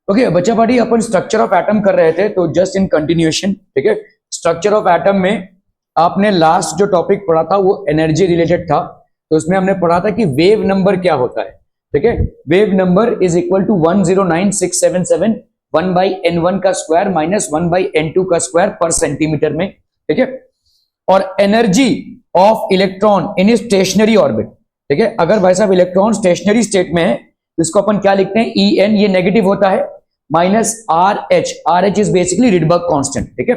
Okay बच्चा party, upon structure of atom कर रहे थे, तो जस्ट इन कंटिन्यूएशन, ठीक है। स्ट्रक्चर ऑफ एटम में आपने लास्ट जो टॉपिक पढ़ा था वो एनर्जी रिलेटेड था, तो उसमें हमने पढ़ा था कि वेव नंबर क्या होता है, ठीक है। Wave number is equal to 109677 1/n1 का स्क्वायर माइनस 1/n2 का स्क्वायर पर सेंटीमीटर में, ठीक है। और energy of electron in stationery orbit, ठीक है। अगर भाई साहब इलेक्ट्रॉन स्टेशनरी स्टेट में है तो इसको अपन क्या लिखते हैं, ई एन, ये नेगेटिव होता है, minus R H is basically Rydberg constant, ठीक है।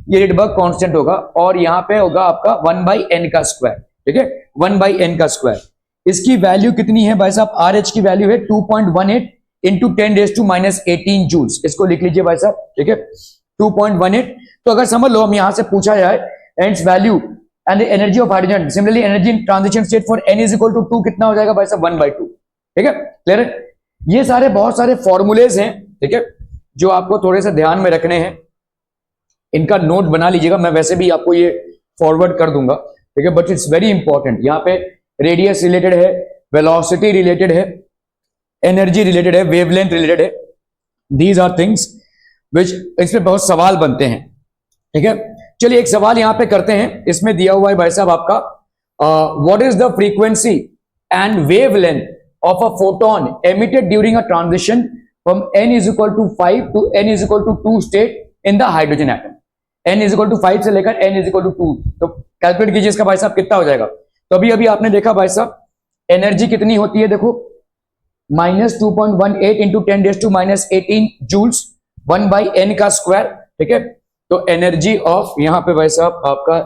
ये रिडबर्ग कांस्टेंट होगा और यहां पे होगा आपका 1/n का स्क्वायर, ठीक है, 1/n का स्क्वायर। इसकी वैल्यू कितनी है भाई साहब, आर एच की वैल्यू है 2.18 इंटू 10⁻⁻18 जूल्स। इसको लिख लीजिए भाई साहब, ठीक है, 2.18। तो अगर समझ लो हम यहां से पूछा जाए n's value and the energy of hydrogen, similarly energy in transition state for n is equal to 2, कितना हो जाएगा भाई साहब, 1/2, ठीक है, क्लियर है। ये सारे बहुत सारे फॉर्मूलेज हैं, ठीक है, जो आपको थोड़े से ध्यान में रखने हैं, इनका नोट बना लीजिएगा, मैं वैसे भी आपको ये फॉरवर्ड कर दूंगा, ठीक है, बट इट्स वेरी इंपॉर्टेंट। यहाँ पे रेडियस रिलेटेड है, वेलोसिटी रिलेटेड है, एनर्जी रिलेटेड है, वेवलेंथ रिलेटेड है, दीज आर थिंग्स विच, इसमें बहुत सवाल बनते हैं, ठीक है। चलिए एक सवाल यहां पे करते हैं, इसमें दिया हुआ है भाई साहब आपका, what is the frequency and wavelength of a photon emitted during a transition from n is equal to 5 to n is equal to 2 state in the hydrogen atom। n is equal to 5 से लेकर n is equal to 2, तो calculate कीजिए इसका भाई साहब कितना हो जाएगा। तो अभी अभी आपने देखा भाई साहब एनर्जी कितनी होती है, देखो -2.18 इंटू 10⁻⁻18 जूल्स 1/n का स्क्वायर, ठीक है। तो एनर्जी ऑफ यहाँ पे भाई साहब आपका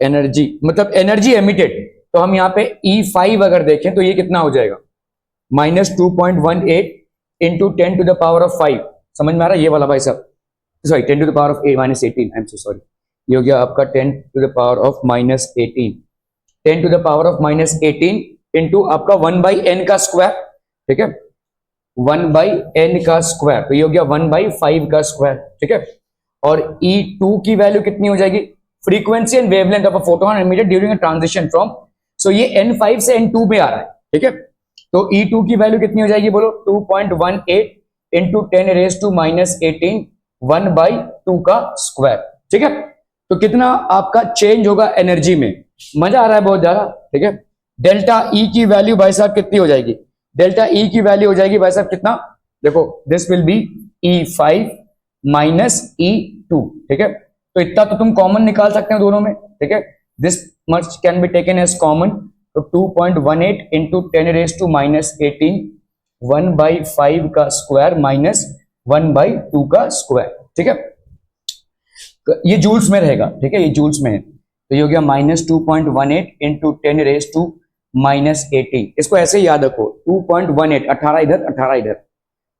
एनर्जी मतलब एनर्जी एमिटेड, तो हम यहाँ पे E5 अगर देखें तो ये कितना हो जाएगा, -2.18 इंटू 10⁻5, समझ में आ रहा है ये वाला भाई साहब, sorry 10⁻⁻18, I am so sorry, ये हो गया आपका 10⁻⁻18, 10⁻⁻18 इंटू आपका 1/n का स्क्वायर, ठीक है, 1/n का स्क्वायर, तो ये हो गया 1/5 का स्क्वायर, ठीक है। और E2 की वैल्यू कितनी हो जाएगी, frequency and wavelength of a photon emitted during a transition from, so ये N5 से N2 में आ रहा है, ठीक है। तो E2 की वैल्यू कितनी हो जाएगी बोलो, 2.18 इंटू 10⁻⁻18 1/2 का स्क्वायर, ठीक है। तो कितना आपका चेंज होगा एनर्जी में, मजा आ रहा है बहुत ज्यादा, ठीक है। डेल्टा E की वैल्यू भाई साहब कितनी हो जाएगी, डेल्टा E की वैल्यू हो जाएगी भाई साहब कितना, देखो this will be E5 minus E2, ठीक है। तो इतना तो तुम कॉमन निकाल सकते हो दोनों में, ठीक है, this much can be taken as common, तो 2.18 इंटू 10⁻⁻18 1/5 का स्क्वायर माइनस 1/2 का स्क्वायर, ठीक है। ये जूल्स में रहेगा, ठीक है, ये जूल्स में है, तो ये हो गया -2.18 इंटू 10⁻⁻18, इसको ऐसे ही याद रखो, 2.18, 18 इधर 18 इधर,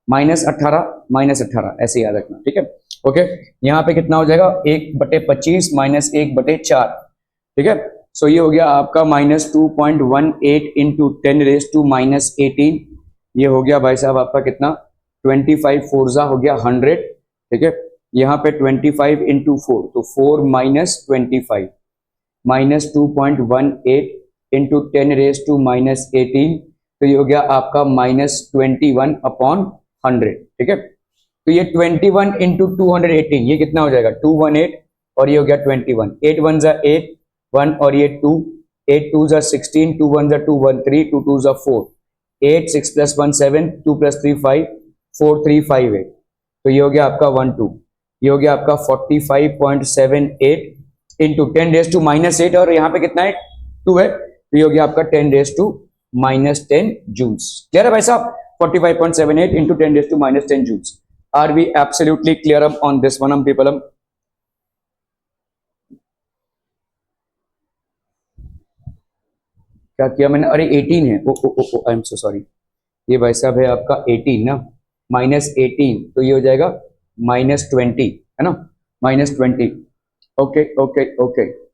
-18 ऐसे याद रखना, ठीक है, ओके। यहाँ पे कितना हो जाएगा 1/25 माइनस 1/4, ठीक है। सो ये हो गया आपका -2.18 इंटू 10⁻⁻18, ये हो गया भाई साहब आपका कितना 25 4 हो गया 100, ठीक है। यहाँ पे 25 इंटू 4, तो 4 माइनस 25 माइनस 2.18 इंटू 10⁻⁻18, तो ये हो गया आपका -21/100, ठीक है। तो ये 21 इंटू 218, ये कितना हो जाएगा 218, और ये हो गया 21, 8 1 जा 8 1 और ये 2, 8 2 जा 16, 2 1 जा 2 1 3, 2 2 जा 4, 8 6 + 1 7, 2 + 3 5, 4 3 5 8, तो ये हो गया आपका 1 2, ये हो गया आपका 45.78 इंटू 10⁻⁻8, और यहाँ पे कितना है 2 है, तो ये हो गया आपका 10⁻⁻10 जूल्स। क्लियर है भाई साहब, 45.78 into 10⁻⁻10 joules. Are we absolutely clear up on this one, people? क्या किया मैंने, अरे 18 है, ओ ओ ओ आई एम सो सॉरी, ये भाई साहब है आपका 18 ना, -18, तो ये हो जाएगा -20, है ना, -20, ओके ओके ओके।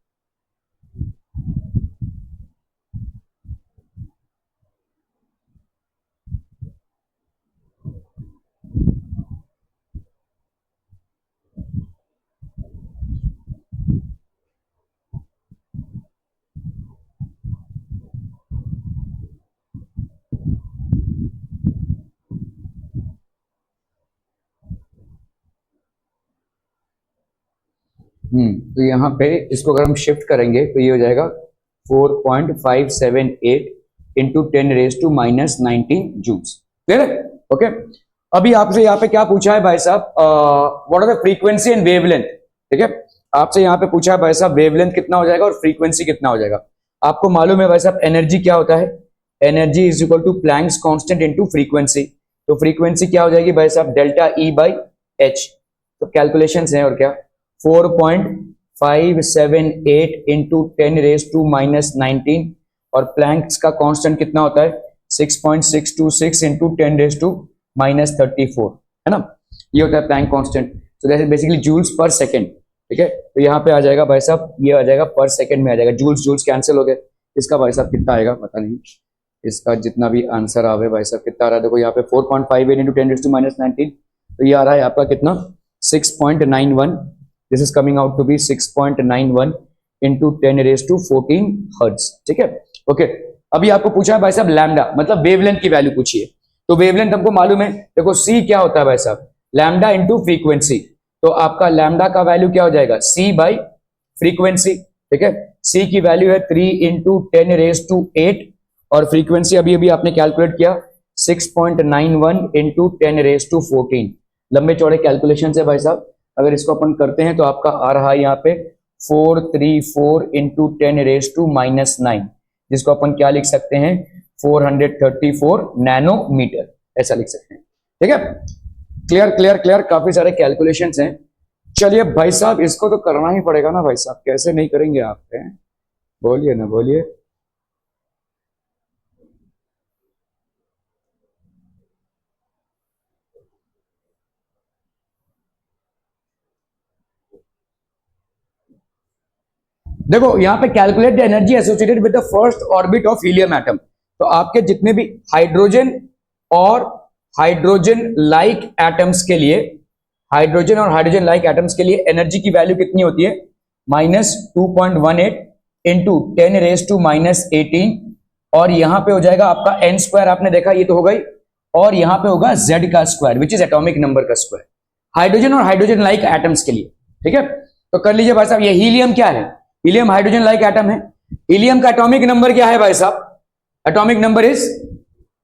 तो यहाँ पे इसको अगर हम शिफ्ट करेंगे तो ये हो जाएगा 4.578 इंटू 10⁻⁻19 जूल्स। क्लियर है? ओके, अभी आपसे यहाँ पे क्या पूछा है भाई साहब, what are the frequency and wavelength. ठीक है, आपसे यहाँ पे पूछा है भाई साहब वेवलेंथ कितना हो जाएगा और फ्रीक्वेंसी कितना हो जाएगा। आपको मालूम है भाई साहब एनर्जी क्या होता है, energy is equal to Planck's constant into frequency. तो फ्रीक्वेंसी क्या हो जाएगी भाई साहब, डेल्टा ई बाई एच। तो कैलकुलेशंस हैं और क्या, 4.578 इंटू 10⁻⁻19 और प्लैंक्स का कांस्टेंट कितना होता है 6.626 इंटू 10⁻⁻34, है ना, ये होता है प्लैंक कांस्टेंट। तो that is basically joules per second. ठीक है, तो यहाँ पे आ जाएगा भाई साहब, ये आ जाएगा पर सेकंड में आ जाएगा, जूल्स जूल्स कैंसिल हो गए। इसका भाई साहब कितना आएगा पता नहीं, इसका जितना भी आंसर आवे भाई साहब कितना आ रहा है, देखो यहाँ पे 4.58 इंटू 10⁻⁻19, तो ये आ रहा है आपका कितना 6.91। This is coming out to be 6.91 into 10⁻14 hertz. ठीक है, ओके। अभी आपको पूछा है भाई साहब लैम्डा मतलब वेवलेंथ की वैल्यू पूछिए। तो वेवलेंथ हमको मालूम है, देखो सी क्या होता है भाई साहब, लैम्डा इंटू फ्रीक्वेंसी। तो आपका लैम्डा का वैल्यू क्या हो जाएगा, सी बाई फ्रीक्वेंसी। ठीक है, सी की वैल्यू है 3 इंटू 10⁸8 और फ्रीक्वेंसी अभी अभी आपने कैलकुलेट किया 6.91 इंटू 10⁻14। लंबे चौड़े कैलकुलेशन है भाई साहब, अगर इसको अपन करते हैं तो आपका आ रहा है यहाँ पे 434 इंटू 10⁻⁻9, जिसको अपन क्या लिख सकते हैं 434 नैनोमीटर, ऐसा लिख सकते हैं। ठीक है, क्लियर क्लियर क्लियर, काफी सारे कैलकुलेशंस हैं। चलिए भाई साहब इसको तो करना ही पड़ेगा ना भाई साहब, कैसे नहीं करेंगे आप, बोलिए ना बोलिए। देखो यहाँ पे calculate the energy associated with the first orbit of helium atom. तो आपके जितने भी हाइड्रोजन और हाइड्रोजन लाइक एटम्स के लिए, हाइड्रोजन और हाइड्रोजन लाइक एटम्स के लिए एनर्जी की वैल्यू कितनी होती है -2.18 इंटू 10⁻⁻18 और यहां पे हो जाएगा आपका n स्क्वायर, आपने देखा ये तो हो गई, और यहां पे होगा z का square which is atomic number का स्क्वायर, हाइड्रोजन और हाइड्रोजन लाइक एटम्स के लिए। ठीक है, तो कर लीजिए भाई साहब, ये हीलियम क्या है, हीलियम हाइड्रोजन लाइक एटम है। हीलियम का एटॉमिक नंबर क्या है भाई साहब, एटॉमिक नंबर इज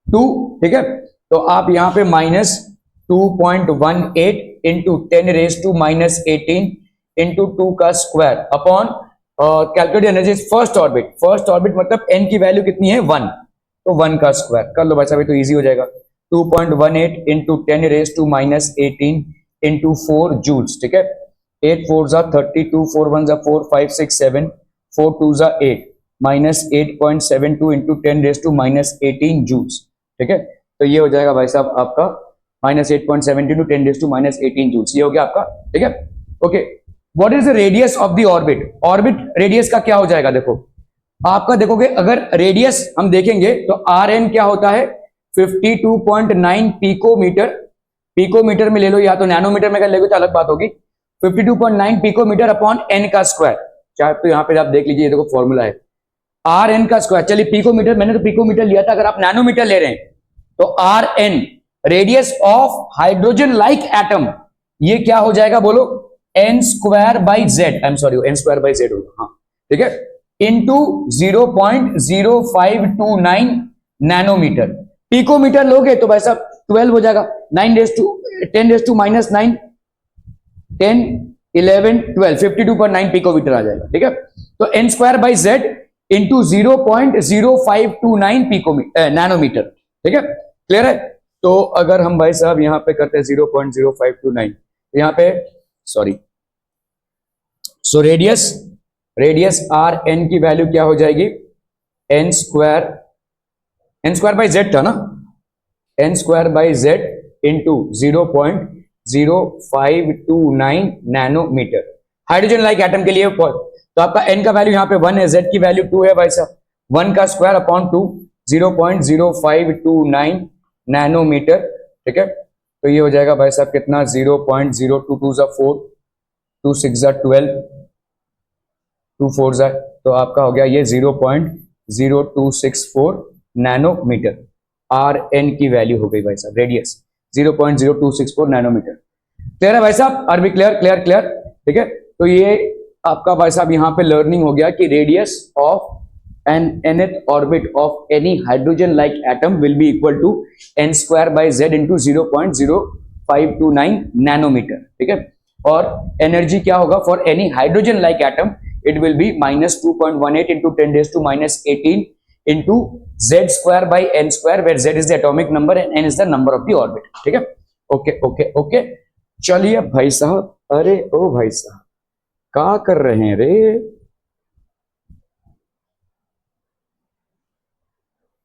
2। ठीक है, तो आप यहां पे -2.18 इंटू 10⁻⁻18 इंटू 2 का square upon calculate energy first orbit. First orbit मतलब n की वैल्यू कितनी है 1, तो 1 का स्क्वायर कर लो भाई साहब, तो इजी हो जाएगा 2.18 इंटू 10⁻⁻18 इंटू 4 जूल्स। ठीक है, 8 4 32, 4 1 4 5 6 7, 4 2 8 -8.72 इंटू 10⁻⁻18 जूल्स। ठीक है, तो ये हो जाएगा भाई साहब आपका -8.72 इंटू 10⁻⁻18 जूल्स, ये हो गया आपका। ठीक है, okay. What is the radius of the orbit, orbit radius का क्या हो जाएगा, देखो आपका देखोगे अगर रेडियस हम देखेंगे तो Rn क्या होता है 52.9 पिकोमीटर, पिकोमीटर में ले लो या तो नैनोमीटर में कर ले तो अलग बात होगी, 52.9 पिकोमीटर अपॉन n का स्क्वायर। चाहे तो यहां पे आप देख लीजिए, देखो फॉर्मूला है Rn का स्क्वायर। चलिए पिकोमीटर, मैंने तो पिकोमीटर लिया था, अगर आप नैनोमीटर ले रहे हैं तो Rn radius of hydrogen like atom, ये क्या हो जाएगा बोलो n square by Z, I am sorry n square by Z होगा, हाँ ठीक है, इंटू 0.0529 नैनोमीटर। पिकोमीटर लोगे तो भाई साहब 12 हो जाएगा, 10⁻⁻9 10 11 12 52.9 पिकोमीटर आ जाएगा। ठीक है, तो n square by z into 0.0529 picometre nanometre. ठीक है, क्लियर है। तो अगर हम भाई साहब यहां पे करते हैं 0.0529, तो यहां पे sorry, so radius r n की वैल्यू क्या हो जाएगी n स्क्वायर बाई जेड था ना, n square by z into 0.0529 nanometre hydrogen like atom के लिए। तो आपका n का वैल्यू यहाँ पे 1 है, z की वैल्यू 2 है भाई साहब, 1 का स्क्वायर अपॉन 2 0.0529 नैनोमीटर। ठीक है, तो ये हो जाएगा भाई साहब कितना 0.022 4 2 6 12 2 4 तो आपका हो गया ये 0.0264 नैनोमीटर। आर एन की वैल्यू हो गई भाई साहब, रेडियस 0.0264 नैनोमीटर। क्लियर है भाई साहब, are we clear clear clear. ठीक है, तो ये आपका भाई साहब यहाँ पे लर्निंग हो गया कि radius of n nth orbit of any hydrogen like atom will be equal to n square by z into 0.0529 nanometre, ठीक है। और एनर्जी क्या होगा for any hydrogen like atom, it will be -2.18 into 10⁻⁻18 into z square by n square, where z is the atomic number and n is the number of the orbit, ठीक है। Okay okay okay, चलिए भाई साहब, अरे ओ भाई साहब क्या कर रहे हैं रे?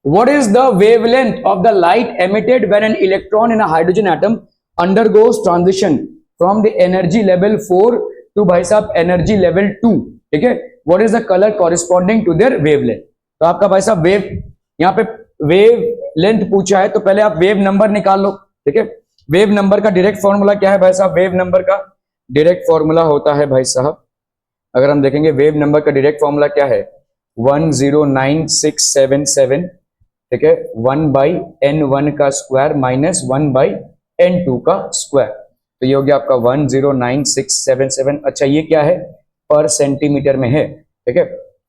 What is the wavelength of the light emitted when an electron in a hydrogen atom undergoes transition from the energy level 4 to भाई साहब energy level 2, ठीक है। What is the color corresponding to their wavelength? तो आपका भाई साहब wave, यहाँ पे वेव लेंथ पूछा है तो पहले आप वेव नंबर निकाल लो, ठीक है। वेव नंबर का डायरेक्ट फॉर्मूला क्या है भाई साहब? वेव नंबर का डायरेक्ट फॉर्मूला होता है भाई साहब, अगर हम देखेंगे वेव नंबर का डायरेक्ट फॉर्मूला क्या है, 109,677, ठीक है, 1/n1 का स्क्वायर माइनस 1/n2 का स्क्वायर, तो ये हो गया आपका 109,677। अच्छा ये क्या है? पर सेंटीमीटर में है, ठीक है।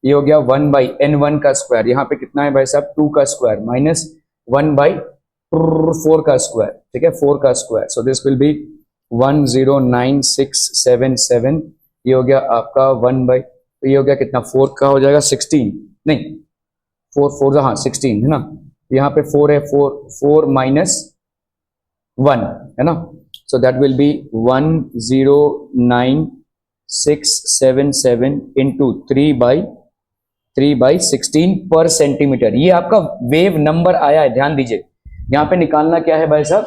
ये हो गया 1/n1 का स्क्वायर, यहाँ पे कितना है भाई साहब? 2 का स्क्वायर माइनस 1/4 का स्क्वायर, ठीक है, 4 का square, so this will be 109,677। ये हो गया आपका 1 तो ये हो गया कितना? 4 का हो जाएगा 16, नहीं 4 हाँ 16 है ना, यहाँ पे 4 है, 4 माइनस 1 है ना, so that will B 109,677 into 3/16 पर सेंटीमीटर। ये आपका वेव नंबर आया है, ध्यान दीजिए। यहाँ पे निकालना क्या है भाई साहब?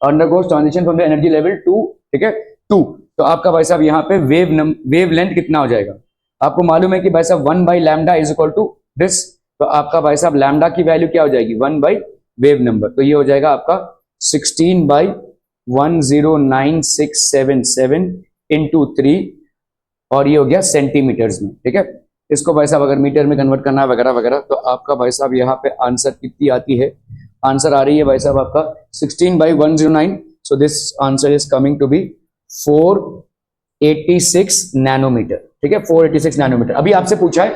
Undergoes transition from the energy level 2, ठीक है, 2। तो आपका भाई साहब यहाँ पे वेव लेंथ कितना हो जाएगा? आपको मालूम है कि भाई साहब 1/λ इज इक्वल टू दिस, तो आपका भाई साहब लैम्डा की वैल्यू क्या हो जाएगी? 1 वेव नंबर, तो ये हो जाएगा आपका 16/109,677 इंटू 3, और ये हो गया सेंटीमीटर्स में, ठीक है। इसको भाई साहब अगर मीटर में कन्वर्ट करना है वगैरह वगैरह, तो आपका भाई साहब यहाँ पे आंसर कितनी आती है? आंसर आ रही है भाई साहब आपका 16/109, so this answer is coming to be 486 nanometre, ठीक है, 486 नैनोमीटर। अभी आपसे पूछा है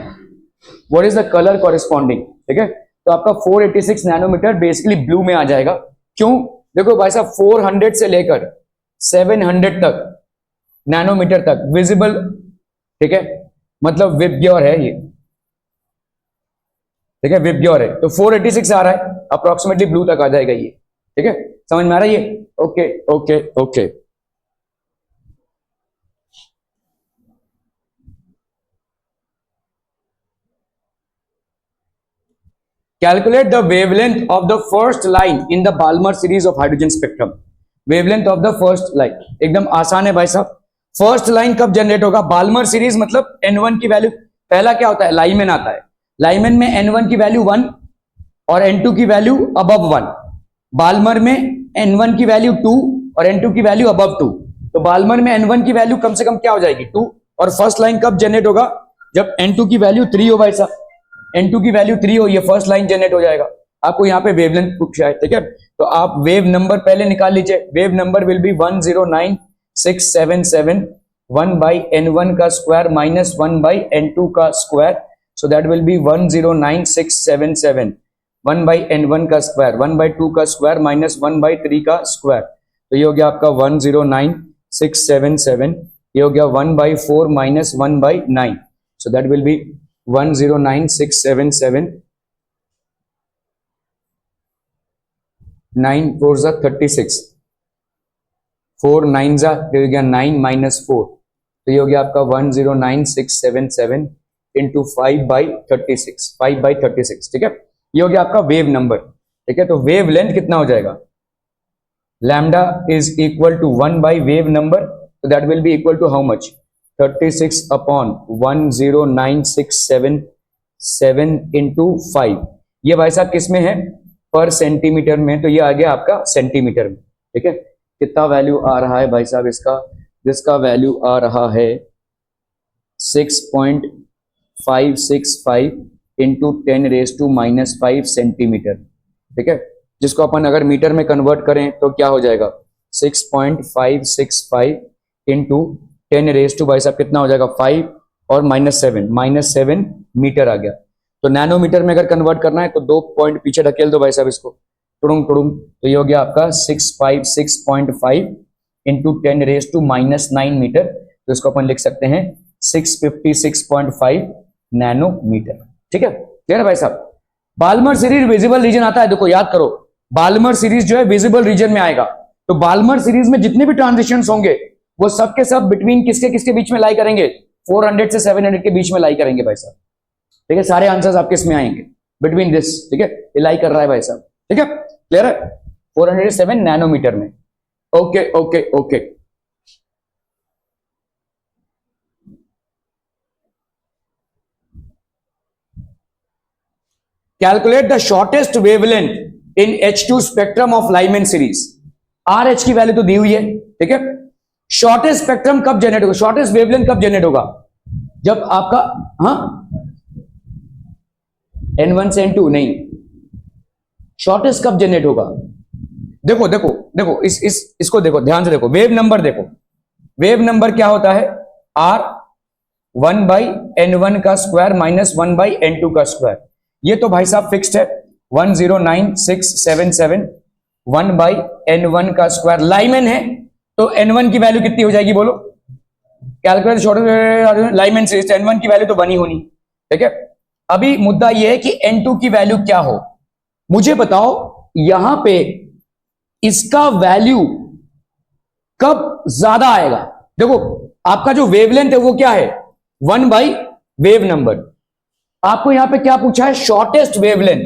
what is the colour corresponding, ठीक है, तो आपका 486 नैनोमीटर बेसिकली ब्लू में आ जाएगा। क्यों? देखो भाई साहब 400 से लेकर 700 तक नैनोमीटर तक विजिबल, ठीक है, मतलब विबग्योर है ये, ठीक है, विबग्योर है, तो 486 आ रहा है, अप्रोक्सीमेटली ब्लू तक आ जाएगा ये, ठीक है, समझ में आ रहा है ये? Okay okay okay. Calculate the wavelength of the first line in the Balmer series of hydrogen spectrum. Wavelength of the first line एकदम आसान है भाई साहब। फर्स्ट लाइन कब जनरेट होगा? बाल्मर सीरीज मतलब N1 की वैल्यू, पहला क्या होता है? लाइमेन आता है, लाइमेन में N1 की वैल्यू 1 और N2 की वैल्यू अबव 1। बाल्मर में N1 की वैल्यू 2 और N2 की वैल्यू अबव 2, तो बाल्मर में N1 की वैल्यू कम से कम क्या हो जाएगी? 2। और फर्स्ट लाइन कब जनरेट होगा? जब N2 की वैल्यू 3 हो भाई साहब, N2 की वैल्यू 3 हो, ये फर्स्ट लाइन जनरेट हो जाएगा। आपको यहाँ पे वेवलेंथ पूछा है, ठीक है, तो आप वेव नंबर पहले निकाल लीजिए। Wave number will be 109,677 1/n1 का स्क्वायर माइनस 1/n2 का square, so that will B 109,677 1/n1 का स्क्वायर 1/2 का स्क्वायर माइनस 1/3 का स्क्वायर, तो ये हो गया आपका 109,677। ये हो गया 1/4 minus 1/9, so that will B 109,677 9 4 जा 36 4 9 जा हो गया 9 माइनस 4, तो ये हो गया आपका 109,677 इंटू 5/36 5/36, ठीक है, ये हो गया आपका वेव नंबर, ठीक है। तो वेव लेंथ कितना हो जाएगा? Lambda is equal to 1 by wave number, तो that will be equal to how much? 36/109,677 into 5। ये भाई साहब किस में है? पर सेंटीमीटर में, तो ये आ गया आपका सेंटीमीटर में, ठीक है। कितना वैल्यू आ रहा है भाई साहब इसका? जिसका वैल्यू आ रहा है 6.565 इंटू 10⁻⁻5 सेंटीमीटर, ठीक है, जिसको अपन अगर मीटर में कन्वर्ट करें तो क्या हो जाएगा? 6.565 इंटू 10 रेज टू भाई साहब कितना हो जाएगा? 5 और -7 मीटर आ गया। तो नैनोमीटर में अगर कन्वर्ट करना है तो 2 पॉइंट पीछे ढकेल दो भाई साहब इसको, टुडुंग टुडुंग, तो ये हो गया आपका 656.5 इंटू 10⁻⁹ मीटर। तो इसको अपन लिख सकते हैं 656.5 नैनोमीटर। ठीक है, क्लियर है भाई साहब। बाल्मर सीरीज विजिबल रीजन आता है, देखो याद करो, बाल्मर सीरीज जो है विजिबल रीजन में आएगा। तो बाल्मर सीरीज में जितने भी ट्रांजिशंस होंगे वो सब के सब बिटवीन किसके किसके बीच में लाई करेंगे, 400 से 700 के बीच में लाई करेंगे भाई साहब। ठीक है, सारे आंसर्स आपके इसमें आएंगे बिटवीन दिस। ठीक है, ये लाई कर रहा है भाई साहब। ठीक है, क्लियर है, 400 से 7 नैनोमीटर में। Okay okay okay, calculate the shortest wavelength in H2 spectrum of Lyman series. RH की वैल्यू तो दी हुई है। ठीक है, शॉर्टेस्ट स्पेक्ट्रम कब जनरेट होगा, शॉर्टेस्ट वेवलेंथ कब जनरेट होगा, जब आपका N1 से N2 नहीं, शॉर्टेस्ट कब जनरेट होगा। देखो देखो देखो, इसको देखो ध्यान से देखो, वेव नंबर देखो, वेव नंबर क्या होता है, R1/N1 का स्क्वायर माइनस 1/N2 का स्क्वायर। ये तो भाई साहब फिक्स्ड है, 109677 1/N1 का स्क्वायर। लाइमैन है तो N1 की वैल्यू कितनी हो जाएगी बोलो, calculate shortest Lyman series, N1 की वैल्यू तो 1 ही होनी। ठीक है, अभी मुद्दा यह है कि N2 की वैल्यू क्या हो, मुझे बताओ यहां पे इसका वैल्यू कब ज्यादा आएगा। देखो आपका जो वेवलेंथ है वो क्या है, 1/वेव नंबर। आपको यहां पे क्या पूछा है, शॉर्टेस्ट वेवलेंथ।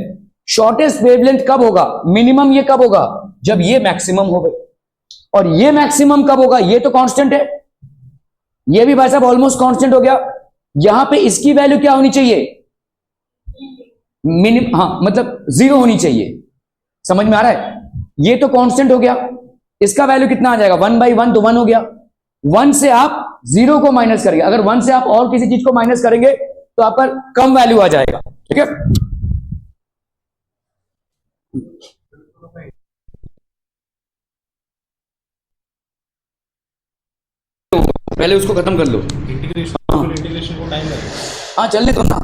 शॉर्टेस्ट वेवलेंथ कब होगा, मिनिमम ये कब होगा, जब ये मैक्सिमम हो गई। और ये मैक्सिमम कब होगा, ये तो कांस्टेंट है, ये भी भाई साहब ऑलमोस्ट कांस्टेंट हो गया। यहां पे इसकी वैल्यू क्या होनी चाहिए, मिनिमम, मतलब 0 होनी चाहिए। समझ में आ रहा है, ये तो कांस्टेंट हो गया, इसका वैल्यू कितना आ जाएगा, 1/1, तो 1 हो गया। 1 से आप 0 को माइनस करेंगे, अगर 1 से आप और किसी चीज को माइनस करेंगे तो आपका कम वैल्यू आ जाएगा। ठीक है, पहले उसको खत्म कर लो, इंटीग्रेशन को टाइम लगेगा। हाँ चलने दो ना,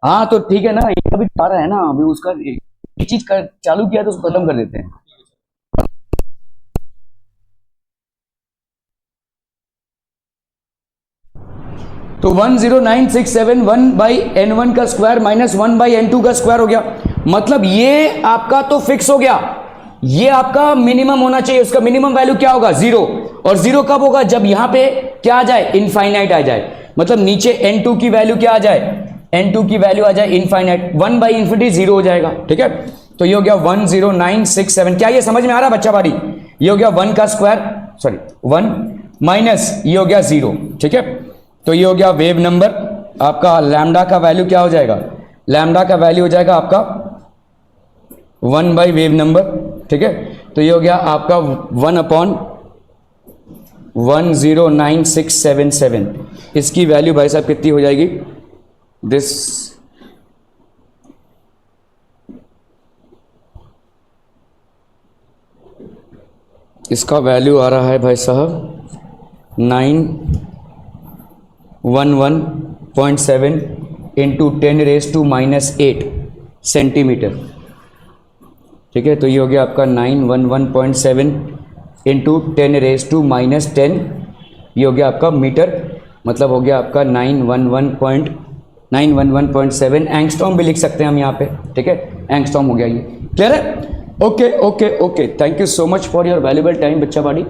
हाँ तो ठीक है ना, ये अभी आ रहा है ना, अभी उसका एक चीज चालू किया तो उसको खत्म कर देते हैं। तो 10967 1/N1 का स्क्वायर माइनस 1/N2 का स्क्वायर हो गया। मतलब ये आपका तो फिक्स हो गया, ये आपका मिनिमम होना चाहिए। उसका मिनिमम वैल्यू क्या होगा, 0। और 0 कब होगा, जब यहां पे क्या आ जाए, इनफाइनाइट आ जाए। मतलब नीचे N2 की वैल्यू क्या आ जाए, N2 की वैल्यू आ जाए इनफाइनाइट, 1/∞ 0 हो जाएगा। ठीक है, तो ये हो गया 10967। क्या ये समझ में आ रहा है बच्चा बारी, ये हो गया 1 का स्क्वायर, सॉरी 1 माइनस ये हो गया 0। ठीक है, तो ये हो गया वेव नंबर। आपका लैम्डा का वैल्यू क्या हो जाएगा, लैम्डा का वैल्यू हो जाएगा आपका 1/वेव नंबर। ठीक है, तो ये हो गया आपका 1/10967। इसकी वैल्यू भाई साहब कितनी हो जाएगी, दिस इसका वैल्यू आ रहा है भाई साहब 911.7 इंटू 10⁻⁻8 सेंटीमीटर। ठीक है, तो ये हो गया आपका 911.7 इंटू 10⁻⁻10, ये हो गया आपका मीटर। मतलब हो गया आपका 911.7 एंगस्ट्रॉम भी लिख सकते हैं हम यहाँ पे। ठीक है, एंगस्ट्रॉम हो गया ये, क्लियर है। Okay okay okay, thank you so much for your valuable time बच्चा बाड़ी।